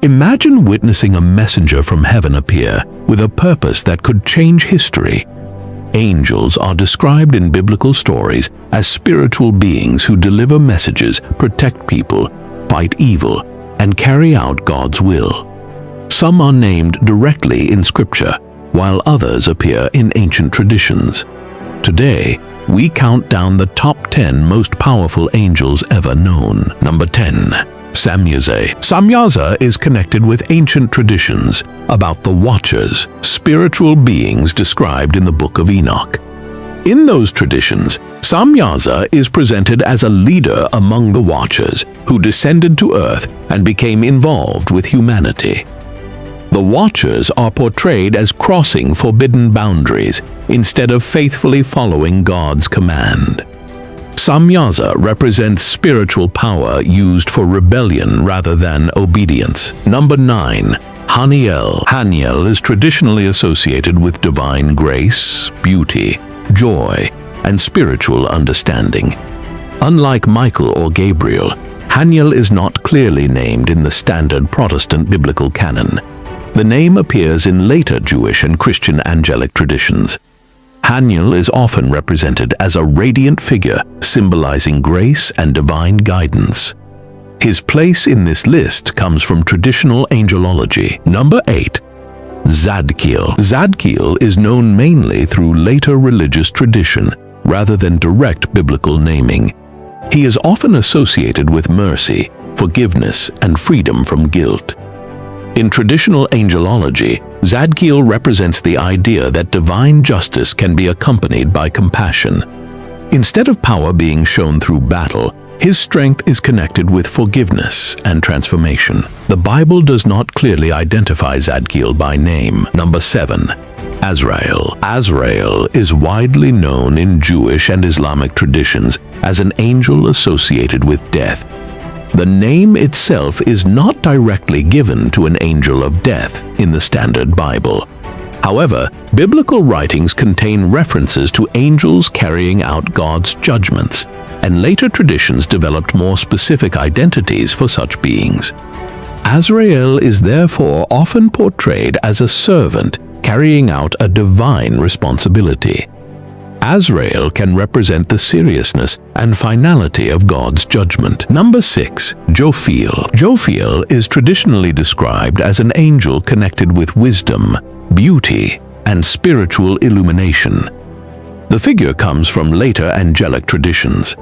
Imagine witnessing a messenger from heaven appear with a purpose that could change history. Angels are described in biblical stories as spiritual beings who deliver messages, protect people, fight evil, and carry out God's will. Some are named directly in Scripture, while others appear in ancient traditions. Today, we count down the top 10 most powerful angels ever known. Number 10. Samyaza. Samyaza is connected with ancient traditions about the Watchers, spiritual beings described in the Book of Enoch. In those traditions, Samyaza is presented as a leader among the Watchers who descended to earth and became involved with humanity. The Watchers are portrayed as crossing forbidden boundaries instead of faithfully following God's command. Samyaza represents spiritual power used for rebellion rather than obedience. Number 9. Haniel. Haniel is traditionally associated with divine grace, beauty, joy, and spiritual understanding. Unlike Michael or Gabriel, Haniel is not clearly named in the standard Protestant biblical canon. The name appears in later Jewish and Christian angelic traditions. Haniel is often represented as a radiant figure symbolizing grace and divine guidance. His place in this list comes from traditional angelology. Number 8. Zadkiel. Zadkiel is known mainly through later religious tradition rather than direct biblical naming. He is often associated with mercy, forgiveness, and freedom from guilt. In traditional angelology, Zadkiel represents the idea that divine justice can be accompanied by compassion. Instead of power being shown through battle, his strength is connected with forgiveness and transformation. The Bible does not clearly identify Zadkiel by name. Number 7. Azrael. Azrael is widely known in Jewish and Islamic traditions as an angel associated with death. The name itself is not directly given to an angel of death in the Standard Bible. However, biblical writings contain references to angels carrying out God's judgments, and later traditions developed more specific identities for such beings. Azrael is therefore often portrayed as a servant carrying out a divine responsibility. Azrael can represent the seriousness and finality of God's judgment. Number 6. Jophiel. Jophiel is traditionally described as an angel connected with wisdom, beauty, and spiritual illumination. The figure comes from later angelic traditions.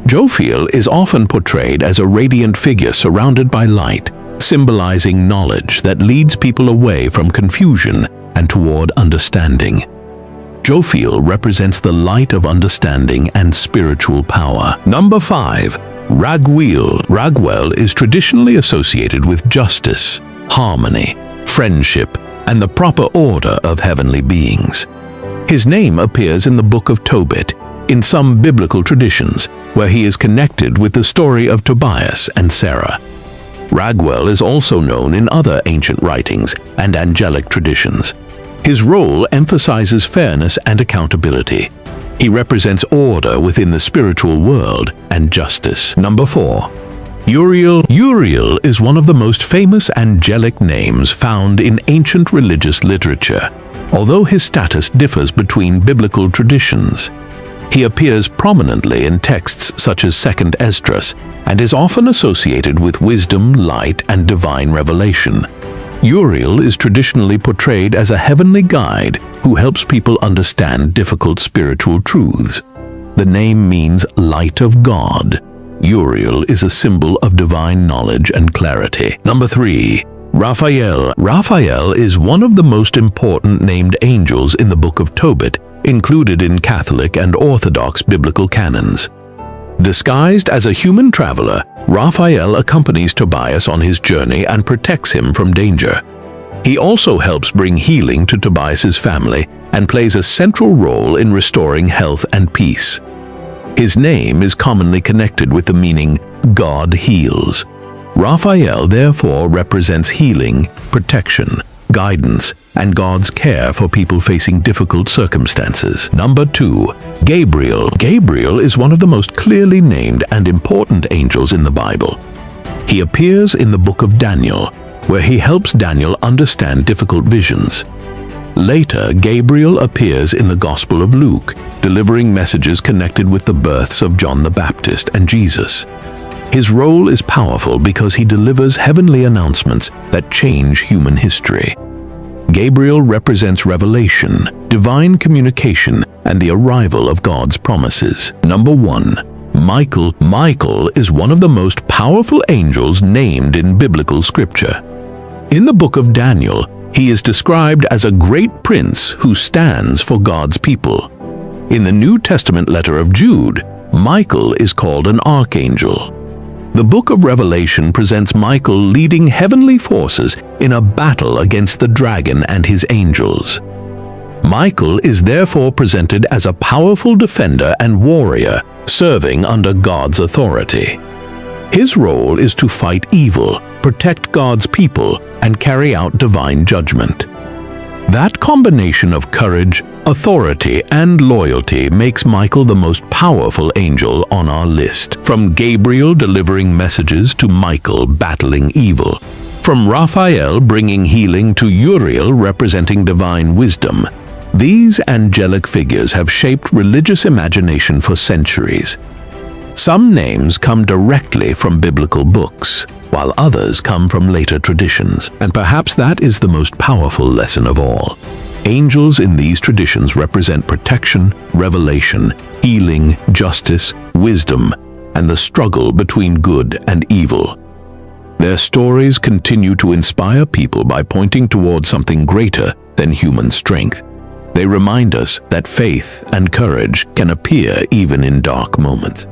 Jophiel is often portrayed as a radiant figure surrounded by light, symbolizing knowledge that leads people away from confusion and toward understanding. Jophiel represents the light of understanding and spiritual power. Number 5. Raguel. Raguel is traditionally associated with justice, harmony, friendship, and the proper order of heavenly beings. His name appears in the Book of Tobit in some biblical traditions, where he is connected with the story of Tobias and Sarah. Raguel is also known in other ancient writings and angelic traditions. His role emphasizes fairness and accountability. He represents order within the spiritual world and justice. Number 4. Uriel. Uriel is one of the most famous angelic names found in ancient religious literature, although his status differs between biblical traditions. He appears prominently in texts such as 2nd Esdras and is often associated with wisdom, light, and divine revelation. Uriel is traditionally portrayed as a heavenly guide who helps people understand difficult spiritual truths. The name means light of God. Uriel is a symbol of divine knowledge and clarity. Number 3. Raphael. Raphael is one of the most important named angels in the Book of Tobit, included in Catholic and Orthodox biblical canons. Disguised as a human traveler, Raphael accompanies Tobias on his journey and protects him from danger. He also helps bring healing to Tobias's family and plays a central role in restoring health and peace. His name is commonly connected with the meaning God heals. Raphael therefore represents healing, protection, guidance, and God's care for people facing difficult circumstances. Number 2. Gabriel. Gabriel is one of the most clearly named and important angels in the Bible. He appears in the book of Daniel, where he helps Daniel understand difficult visions. Later, Gabriel appears in the Gospel of Luke, delivering messages connected with the births of John the Baptist and Jesus. His role is powerful because he delivers heavenly announcements that change human history. Gabriel represents revelation, divine communication, and the arrival of God's promises. Number 1. Michael. Michael is one of the most powerful angels named in biblical scripture. In the book of Daniel, he is described as a great prince who stands for God's people. In the New Testament letter of Jude, Michael is called an archangel. The book of Revelation presents Michael leading heavenly forces in a battle against the dragon and his angels. Michael is therefore presented as a powerful defender and warrior serving under God's authority. His role is to fight evil, protect God's people, and carry out divine judgment. That combination of courage, authority, and loyalty makes Michael the most powerful angel on our list. From Gabriel delivering messages to Michael battling evil. From Raphael bringing healing to Uriel representing divine wisdom. These angelic figures have shaped religious imagination for centuries. Some names come directly from biblical books, while others come from later traditions, and perhaps that is the most powerful lesson of all. Angels in these traditions represent protection, revelation, healing, justice, wisdom, and the struggle between good and evil. Their stories continue to inspire people by pointing toward something greater than human strength. They remind us that faith and courage can appear even in dark moments.